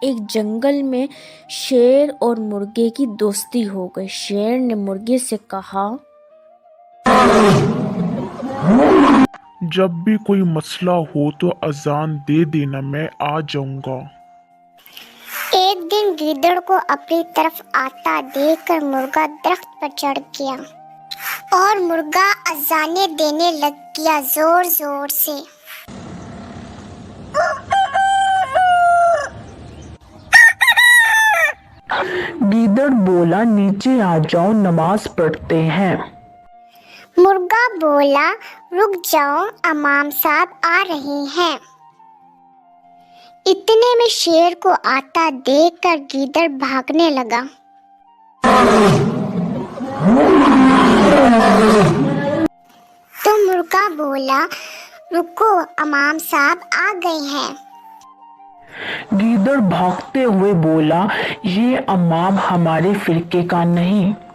ایک جنگل میں شیر اور مرغے کی دوستی ہو گئی۔ شیر نے مرغے سے کہا، جب بھی کوئی مسئلہ ہو تو اذان دے دینا، میں آ جاؤں گا۔ ایک دن گیدڑ کو اپنی طرف آتا دیکھ کر مرغا درخت پر چڑھ گیا اور مرغا اذانیں دینے لگ گیا زور زور سے۔ گیدڑ بولا، نیچے آ جاؤ، نماز پڑھتے ہیں۔ مرغا بولا، رک جاؤ، امام صاحب آ رہے ہیں۔ اتنے میں شیر کو آتا دیکھ کر گیدڑ بھاگنے لگا۔ تو مرغا بولا، رکو، امام صاحب آ گئے ہیں۔ گیدڑ بھاگتے ہوئے بولا، یہ امام ہمارے فرقے کا نہیں۔